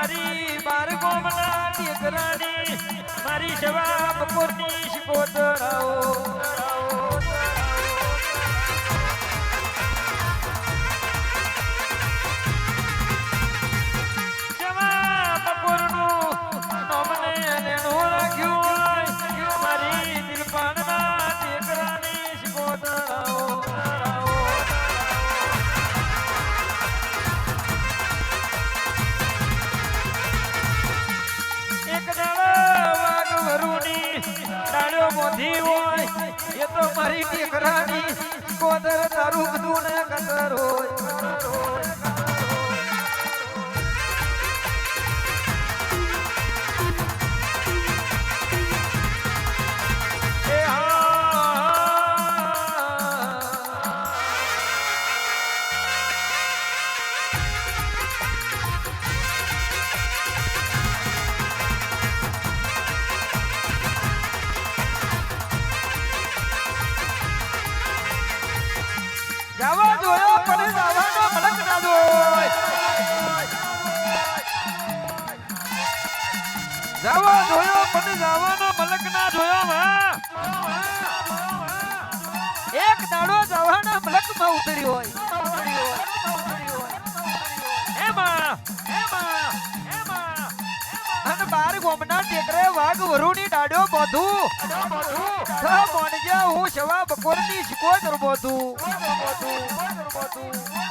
મારી બાર ગોમના દીકરાની મારી સેવા બપોરની શિકોતરાઓ સેવા બપોરનું નોમને લેણું રાખ્યું મારી દિલપાનના દીકરાની શિકોતરાઓ એ તો મારી દીકરાની કોદર તારું બધું ને કદર હોય જાવા જોયો પણ જાવાનો મલક ના જોય જાવા જોયો પણ જાવાનો મલક ના જોયો માં એક દાડો જવાના મલક માં ઉતરી હોય એમાં અને બાર ગોમના ટેકરે વાઘ વરુની ડાડ્યો બોધું તો મોણજા હું સવા બપોરની શિકોતર બોધું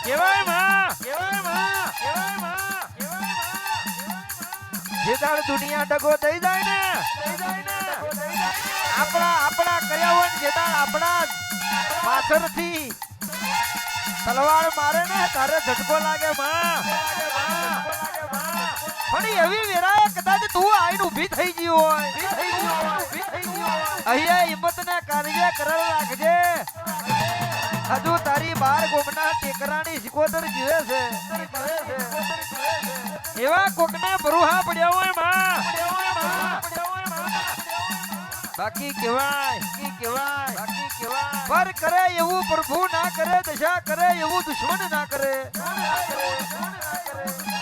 કેવાય માં જે દાડ દુનિયા ડગો થઈ જાય ને આપણા કર્યા હોય જે દાડ આપણા પાછળથી તલવાર મારે ને તારે ઝટકો લાગે માં પણ એવી વેરાએ કદાચ તું આઈને ઊભી થઈ ગઈ હોય અહીંયા હિંમત ને કાર્ય કરલ રાખજે હજુ તારી બાર ગોમના ટેકરાની શિકોતર જીવે છે એવા કોકને બરુહા પડ્યા હોય માં બાકી કહેવાય પર કરે એવું પ્રભુ ના કરે દશા કરે એવું દુશ્મન ના કરે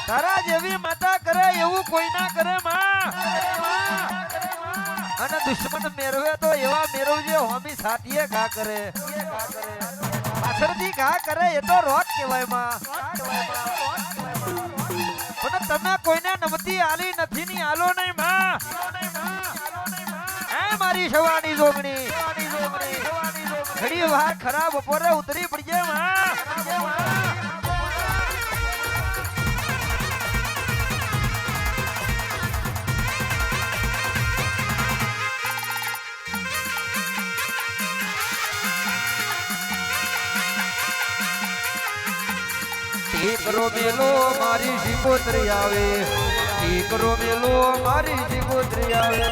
તારા જેવી માતા કરે એવું કોઈ ના કરે માં અને દુશ્મન મેરવે તો એવા મેરવજે હોમી સાથીએ ઘા કરે પાછળથી ઘા કરે એ તો રોક કહેવાય માં પણ તમે કોઈને નમતી આલી નથી ની આલો નહીં માં એ મારી સવાની જોગણી ઘડી વાર ખરાબ બપોરે ઉતરી પડજે માં ઠીકરો મેલો મારી શિકોતરી આવે ઠીકરો મેલો મારી શિકોતરી આવે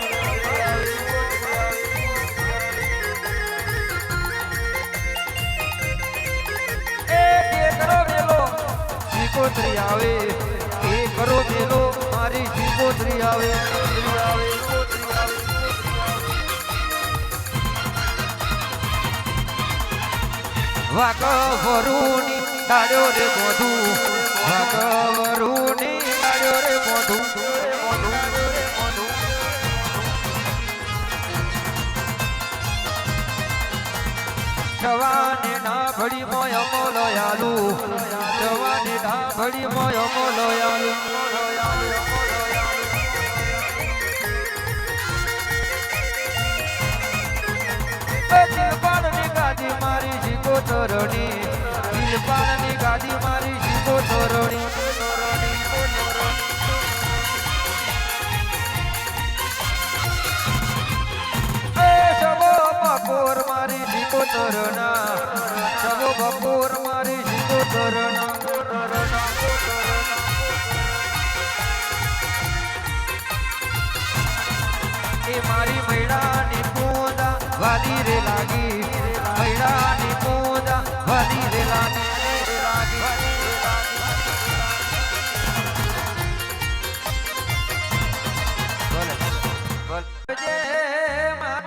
ઠીકરો મેલો શિકોતરી આવે ઠીકરો મેલો મારી શિકોતરી આવે વાક વરુની ડાડ્યો રે મોઢું વાકવરુની ડાડ્યો રે મોઢું જવાને ના ભડી મોય મોલો યાલુ જવાને ના ભડી મોય મોલો યાલુ દિલપાલની ગાદી મારી શિકોતરની દિલપાલની ગાદી મારી શિકોતરની સબો બપોર મારી શિકોતરના સબો બપોર મારી શિકોતરના એ મારી મૈડાની પૂજા વાલી રે લાગી મૈડાની પૂજા વાલી રે લાગી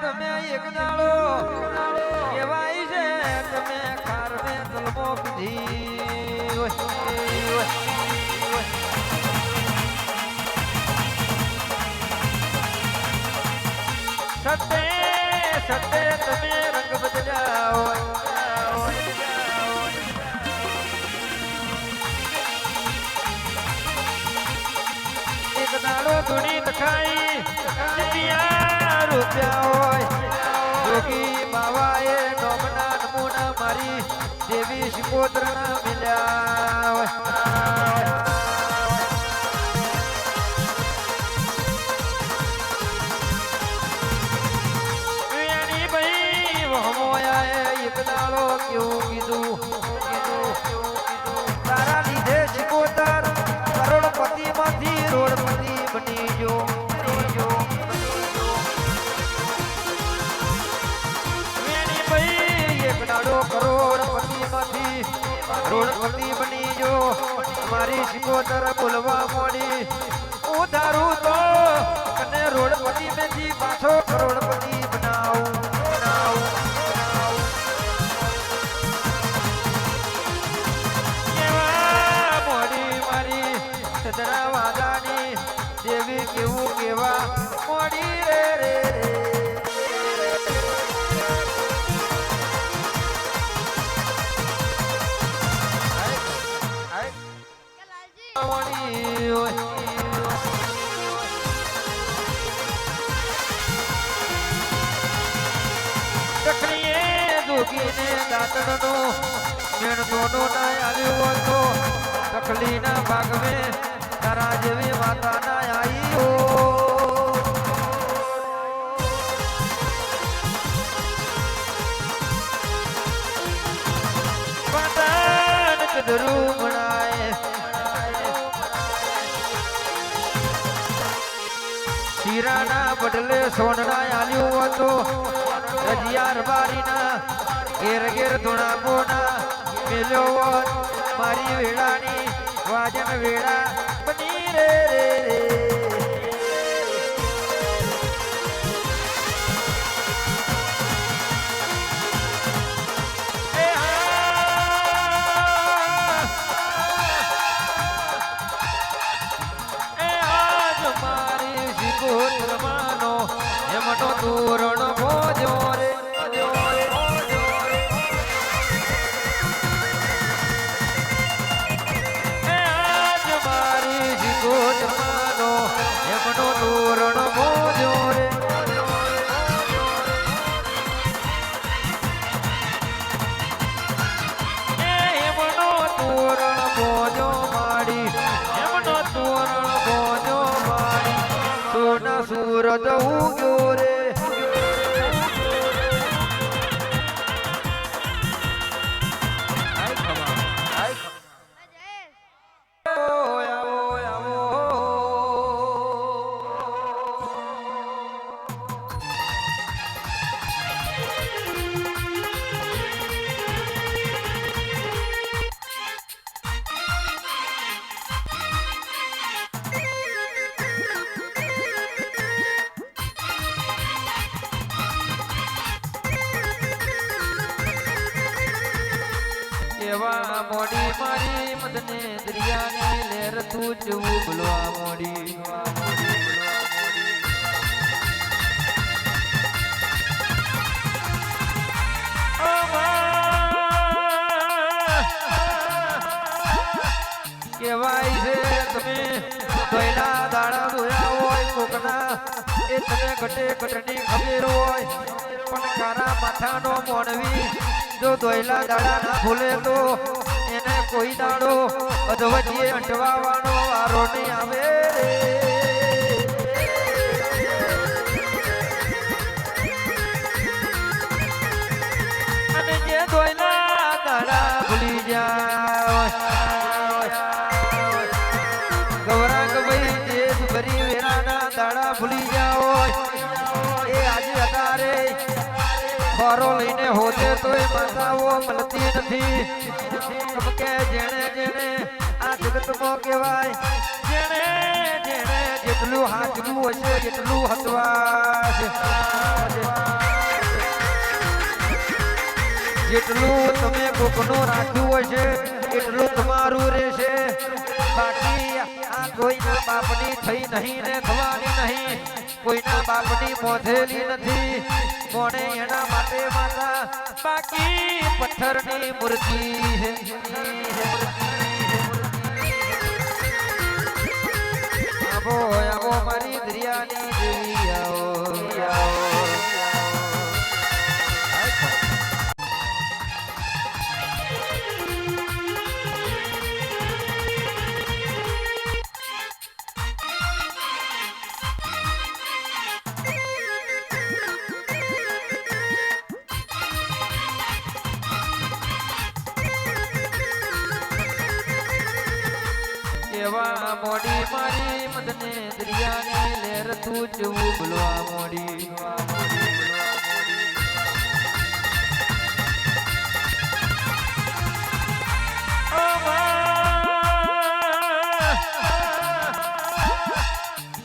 તમે એક દાડો કેવાય છે તમે કાર મે તલમો પીધી છતે તમે રંગ બદલ્યા હોય એક દાડો ધૂણી તખાઈ રૂપિયા હોય જોગી બાવાએ નોમના નમૂના મારી દેવી શિકોત્રના મિલ્યા હોય કેવું કીધું તારા લીધે શિકોતર કરોડપતિ માંથી રોડપતિ બની જો એક દાડો કરોડપતિ માંથી રોડપતિ બની જો મારી શિકોતર બોલવા મોડી હું ધારું તો અને રોડપતિ માંથી પાછો કરોડપતિ બનાવું વાદાની દેવી કેવું કેવા મોડી રે જોગીને દાતણનો મેણનો ના આવ્યો હતો તકલીના ભાગમે તારા જેવી માતા ના આવી હો પતન કદરું મણાય શીરાના બદલે સોનના આલ્યું હતો રજિયાર બારીના ઘેર ઘેર ધોણાપોના મેલ્યો મારી વેળાની વાજન વેળા બની રે આજ મારી શિકોતર માનો એમનો તોરણ ભોજો રે તોરણ મોજો રે એમનો તોરણ મોજો માડી એમનો તોરણ મોજો માડી સોના સુરત ઉગ્યો રે એવા મોડી મારી મદને દરિયાની લેર તું જવું બોલવા મોડી કેવાય છે તમે પહેલા દાડા જોયા હોય કોકના એ તમે ઘટે ઘટની ખબર હોય પણ કારા માથાનો મોણવી જો દોયલા દાડા ના ભૂલે તો એને કોઈ દાડો અધવચીએ અંટવાનો વારો નહીં આવે અને જે દોયલા દાડા ભૂલી જાય ગૌરાંગ ભાઈ જે ભરી વેરાના દાડા ભૂલી જાઓ એ આજે અતારે ખોરો લઈને હોતે તોય માતાઓ મળતી નથી કે જેણે જેણે આ જગતમાં કહેવાય જેણે જેણે જેટલું હાચવું હશે એટલું હતવાશે જેટલું તમે કોકનું રાખ્યું હશે એટલું તમારું રહેશે બાકી આ કોઈના બાપની થઈ નહીં ને થવાની નહીં કોઈના બાપની મોધેલી નથી મોણે એના માટે માતા બાકી પથ્થરની મૂર્તિ છે આવો આવો મારી દરિયાની દેવી આવો કેવા મોડી મારી મદને દરિયાની લહેર તું જવું બોલવા મોડી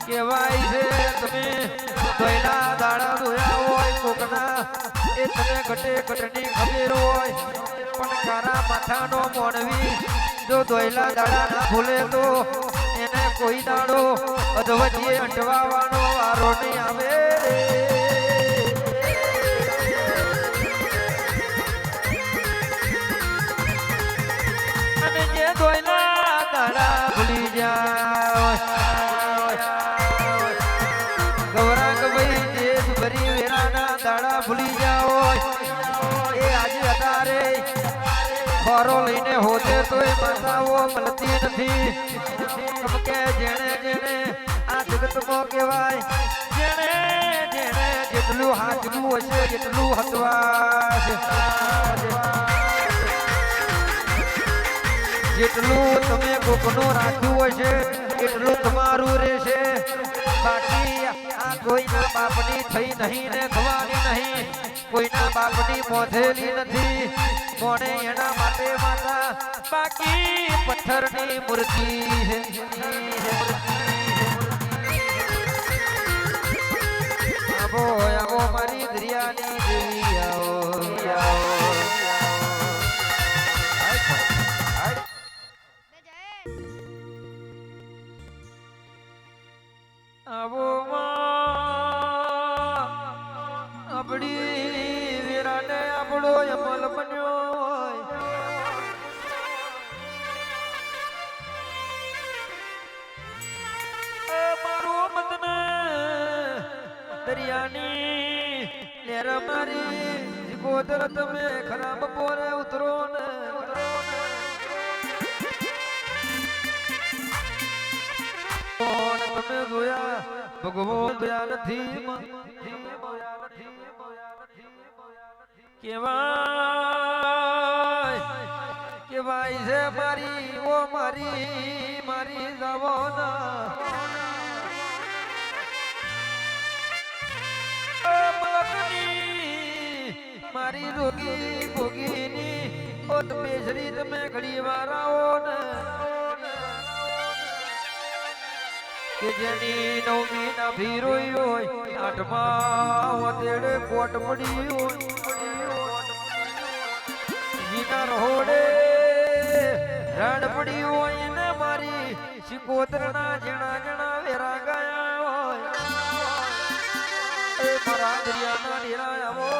કેવાય છે તમે પહેલા દાડા ધોયા હોય કોકના એ તમે ઘટે ઘટની ખબર હોય પણ કારા માથાનો મોણવી જો દોયલા દાડા ના ભૂલે તો એને કોઈ દાડો અધવચીએ અંટવાનો વારો નહીં આવે અને જે દોયલા દાડા ભૂલી જાય ગૌરાંગ ભાઈ દેશ ભરી વેરાના દાડા ભૂલી જાઓ એ આજે અતારે ખોરો લઈને હોતે તોય માતાઓ મળતી નથી કે જેણે જેણે આ જગતમાં કહેવાય જેણે જેણે જેટલું હાચવું હશે એટલું હતવાશે જેટલું તમે કોકનું રાખ્યું હશે એટલું તમારું રહેશે બાકી આ કોઈના બાપની થઈ નહીં ને થવાની નહીં કોઈના બાપની મોધેલી નથી મોણે એના માટે માતા બાકી પથ્થરની મૂર્તિ છે આવો આવો મારી દરિયાની દેવી આવો આવો આપડી વીરાને આપણો અમલ બન્યો મારો મતને દરિયાની લેર મારી ગોદર તમે ખરાબ પોરે ઉતરો ને તમે જોયા ભગવાન દયા નથી કેવાય છે મારી ઓ મારી મારી જવાના મારી રોગી ભોગીની ઓ બેસરી તમે ઘડી વાર આવો ને કે જેની નવમી ના ભીરોઈ હોય આઠમાં વતેડે કોટ પડી હોય જીના રહોડે રાડ પડી હોય ને મારી શિકોતરના જણા જણા વેરા ગયા હોય એ મારા દરિયાના ડેરા આવો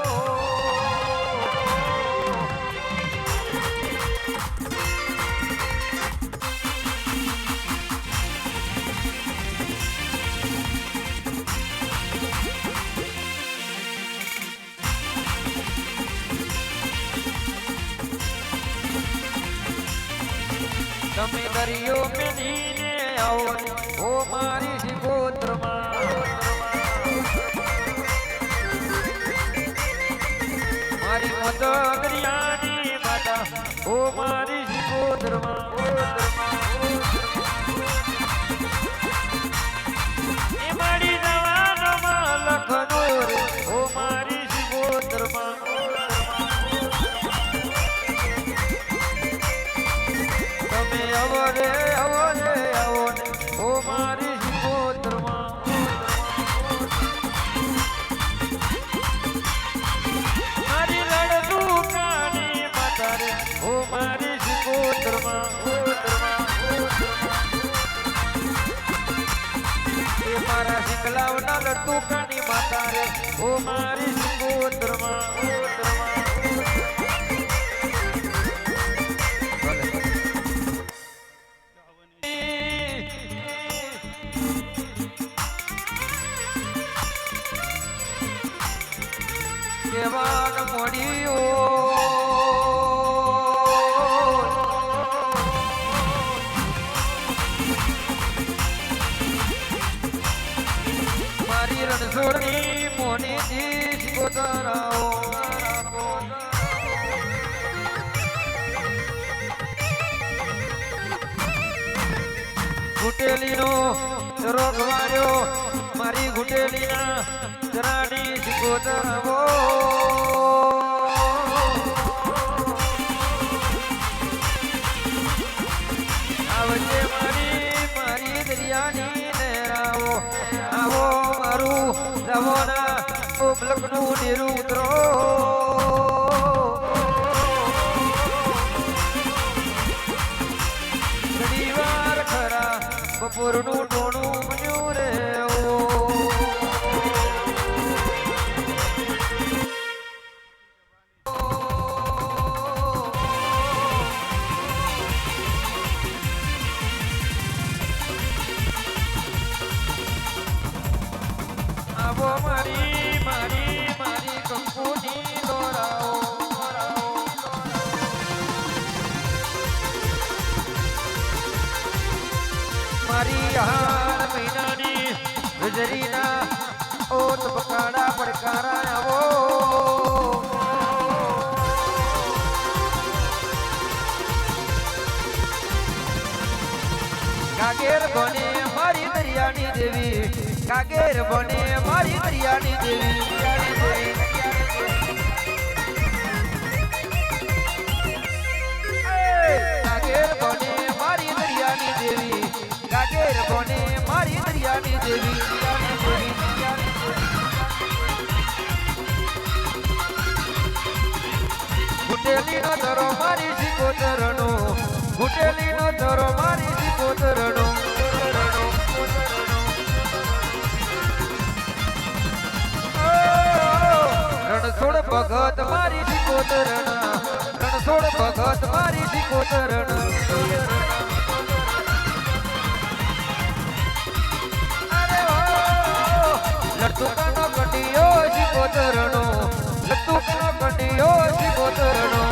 તમે દરિયો મેલીને આવો ઓ મારી શિકોત્રમાં મારી મત દરિયાની માતા ઓ મારી શિકોત્રમાં એ મારી જવાનમાં લખનો રે ઓ મારી શિકોત્રમાં આવો રે આવો રે આવો ઓ મારી શિકોત્રમાં મારી લડતું કાની માતા રે ઓ મારી શિકોત્રમાં એ મારા શિકલાવના લડતું કાની માતા રે ઓ મારી સિકોતરમાં કેવાન મોડિયો મારી રણછોડની મોની જી સિકોતરાઓ ઘૂંટેલીનો રોગ વાળ્યો મારી ઘૂંટેલીના જરાની સિકોતરાઓ આવજે મારી દરિયાની લહેરાઓ આવો મારું રવોના ઉમલકનું નીરું ઉતરો ઘણીવાર ખરા બપોરનું ટોણું બન્યું રે આવો મારી કંકુની દોરાઓ મારી હાર મહિનાની ગુજરીના ઓત બકાડા પડકારા આવો કાગેર બને મારી દરિયાની દેવી કાગેર બને મારી દરિયાની દેવી કાગેર બને મારી દરિયાની દેવી કાગેર બને મારી દરિયાની દેવી ઘૂંટેલીનો ધરો મારી સિકોતરનો ઘૂંટેલીનો ધરો મારી સિકોતરનો રણછોડ ભગત મારી સિકોતરના રણછોડ ભગત મારી સિકોતરના લટુકાનો કંડિયો સિકોતરનો લટુકાનો કંડિયો સિકોતરનો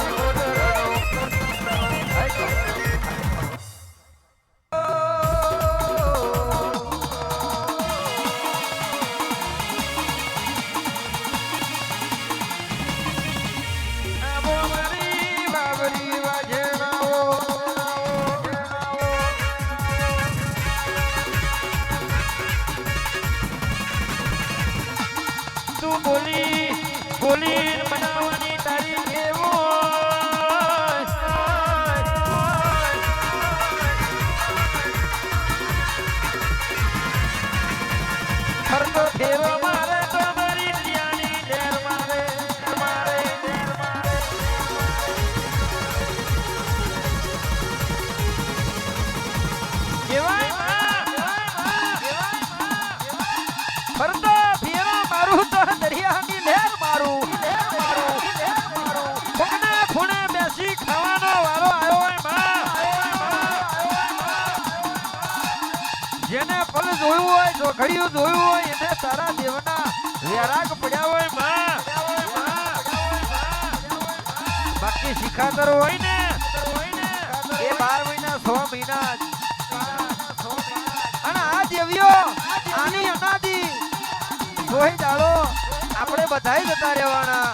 બોલી બનાવવાની તારી એવો ફરતો ફેરો મારે તો મારી દરિયાની લહેર મારે ફરતો ફેરો મારું તો દરિયાની લહેર મારું ખૂણે બેસી ખાવાનો વારો આવ્યો હોય જેને ફળ જોયું હોય જોખડિયું જોયું હોય એને તારા દેવના વેરાગ પડ્યા હોય બાકી શિખાતર હોય ને એ 12 મહિના 6 મહિના અને આ દેવીઓ આની અનાદિ જોઈ જાળો આપણે બધાય જતા રહેવાના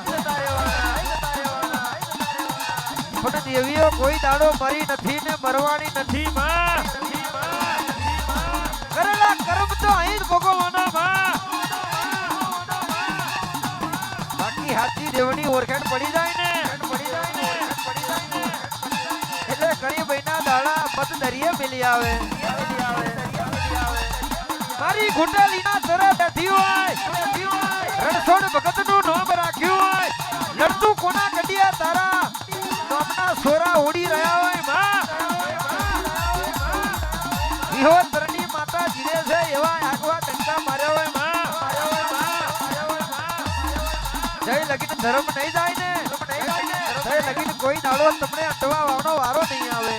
પણ દેવીઓ કોઈ દાડો મરી નથી ને મરવાની નથી માં કરેલા કર્મ તો અહીં જ ભોગવવાના માં બાકી હાથી દેવની ઓળખાણ પડી જાય ને એટલે ઘણી મહિના દાડા મત દરિયે મિલી આવે મારી ઘૂંટેલીના તરે બેઠી હોય રણછોડ ભગતનું નામ રાખ્યું હોય લડતું કોના કડિયા તારા નામના સોરા ઉડી રહ્યા હોય માં વિહોતરની માતા જીરે છે એવા આગવા ટંકા માર્યા હોય માં ધર્મ નહીં જાય ને ધરે લગીને કોઈ નાળો તમને અટવા વાળો વારો નહીં આવે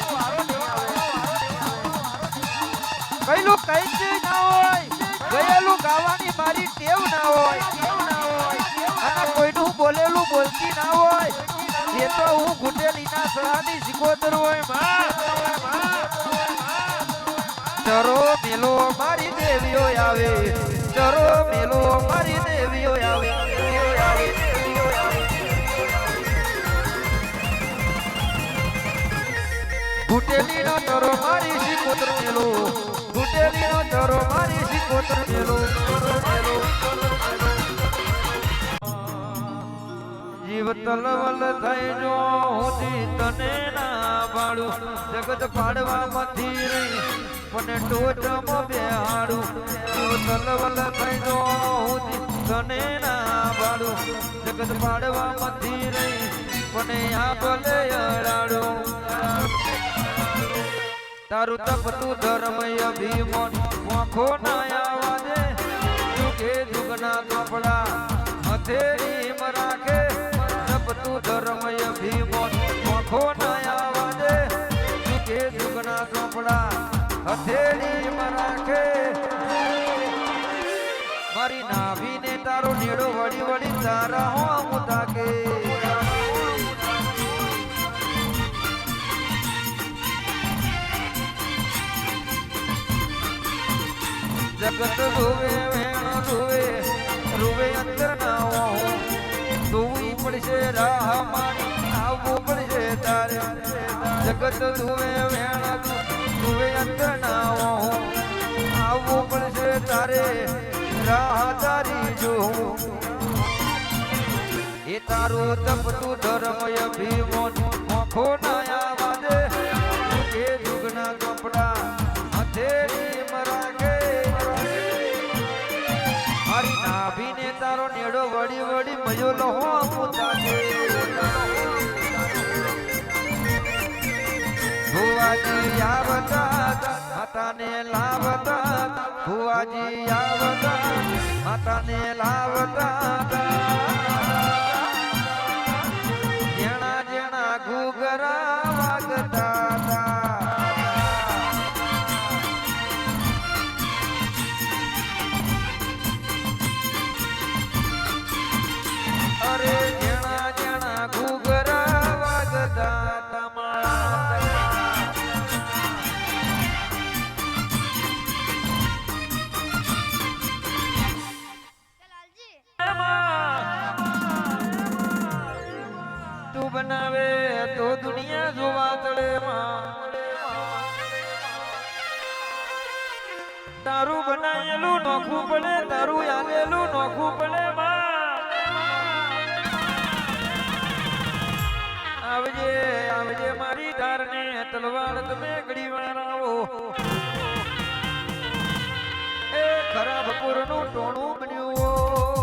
કઈલું કઈ જ ના હોય ગયેલું ગાવાની મારી ટેવ ના હોય અને કોઈનું બોલેલું બોલતી ના હોય એ તો હું ઘૂંટેલીના સહાની સિકોતર હોય માં ચરો મેલો મારી દેવીઓ આવે ચરો મેલો મારી દેવીઓ આવે ઘૂંટેલીનો ચરો મારી સિકોતર મેલો ઘૂંટેલીનો ચરો મારી સિકોતર મેલો જીવ તલવલ થઈ જો હું તને ના પાડું જગત પાડવામાંથી રહી મને ટોચમાં બેહાડું જીવ તલવલ થઈ જો હું તને ના પાડું જગત પાડવામાંથી રહી મને આ ભલે અડાડું તારું તપતું ધર્મ અભિમાન આંખો ના આવાજે જુગે જુગના ચોપડા હથેળી રાખે તપતું ધર્મ અભિમાન આંખો ના આવાજે જુગે જુગના ચોપડા હથેળી રાખે મારી નાભીને તારો નેડો વળી વળી તારા હોમ તાકે જગત રૂવે વેણ રૂવે રૂવે અંતર ના ધોવી પડશે રાહ મારી આવવું પડશે તારે જગત રૂવે વેણ રૂવે અંતર ના આવવું પડશે તારે રાહ તારી જો એ તારું તપતું ધર્મ અભિમાન આંખો ના આવાજે એ જુગના કપડા હથેળી મરાગે મારી નાભીને તારો નેડો વળી વળી મયો લહો મુતાકે ભુવાજી આવતા માતાને લાવતા ભુવાજી આવતા માતાને લાવતા જેણા જેણા ઘૂઘરા વાગતા અરે જેણા જેણા ઘૂઘરા વાગતા તું બનાવે તો દુનિયા જોવા તળે તારું બનાયેલું નોખું પડે તારું આલેલું નોખું પડે આવજે આવજે મારી ધારને તલવાર તમે ઘડી વાર આવો એ ખરાબ પૂરનું ટોણું બન્યું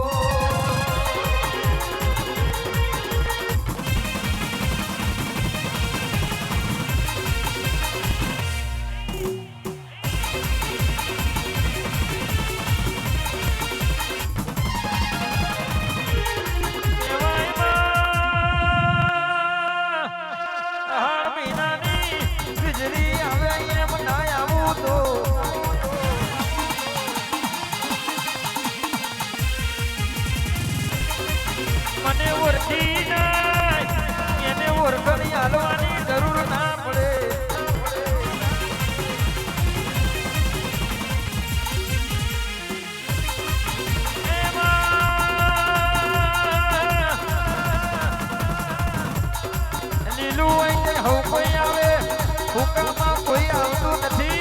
મને ઓળખી જાય એને ઓળખણી હાલવાની જરૂર ના પડે લીલું હોય હવ કોઈ આવે હુકામાં કોઈ આવતું નથી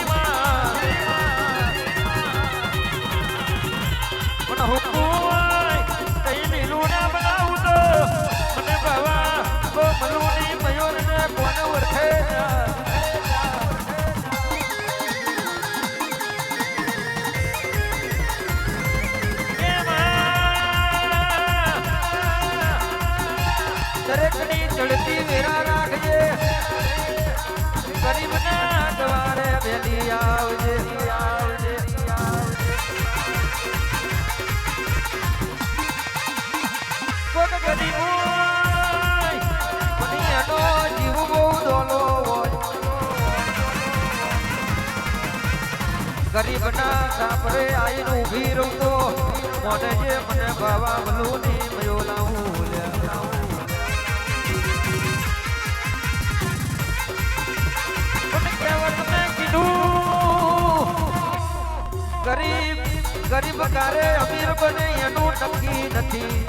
પણ હુકું કઈ લીલું ના બનાવું તો મને બાવા તો મલુની મયુર ને કોને ઓળખે દરેકની ચડતી વેરા રાખજે ગરીબના દ્વારે વેલી આવજે ગરીબો ગરીબના સાપરે આઈને ઊભી રહું તો મોને જે મને બાવા ભલું ની મયો લાવું લે ગરીબ કારે અમીર બને એનું નક્કી નથી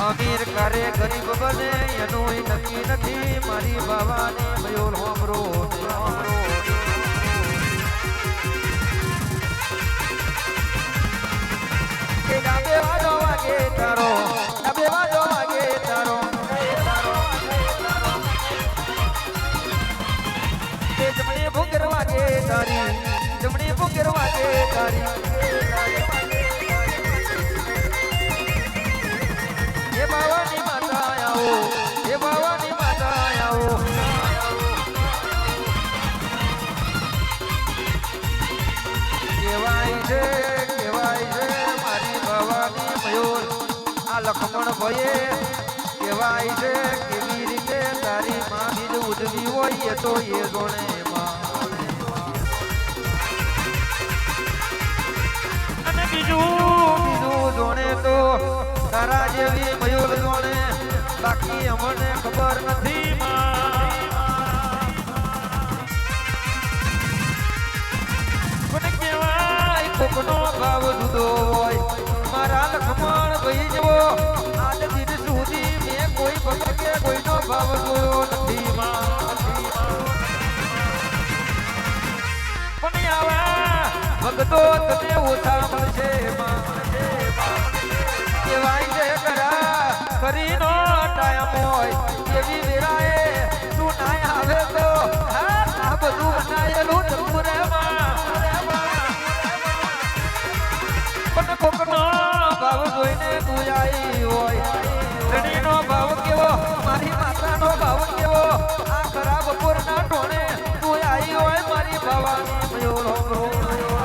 અમીર કારે ગરીબ બને એનું નક્કી નથી મારી બાવાની મયોલ હોમરો ડાબે વાજો વાગે તારો ડાબે વાજો વાગે તારો જમણી ભૂગર વાગે તારી જમણી ભૂગર વાગે તારી એ બાવાની માતા આવો એ બાવાની માતા આવો કેવાય છે મારી બાવાની મયુર આ લખમણ ભયે કેવાય છે કેવી રીતે તારી માં બીજ ઉજવી હોય તો એ જોણે અને બીજું જોણે તો તારા જેવી મયુર જોણે બાકી અમને ખબર નથી મને કેવાય કોકનો ભાવ જુદો હોય મારા લખમણ ભાઈ જેવો આજ દિન સુધી મેં કોઈ ભક્ત કે કોઈનો ભાવ જોયો નથી પણ આવા ભક્તો તને ઓછા મળશે કેવાય છે કરા કરીનો ટાઈમ હોય એવી વેરાએ તું નાય આવે તો આ બધું બનાયેલું જતું રે પણ કોકનો ભાવ જોઈને તું આવી હોય ધણીનો ભાવ કેવો મારી માતાનો ભાવ કેવો આ ખરાબ બપોરના ટોણે તું આવી હોય મારી બાવાની મયોર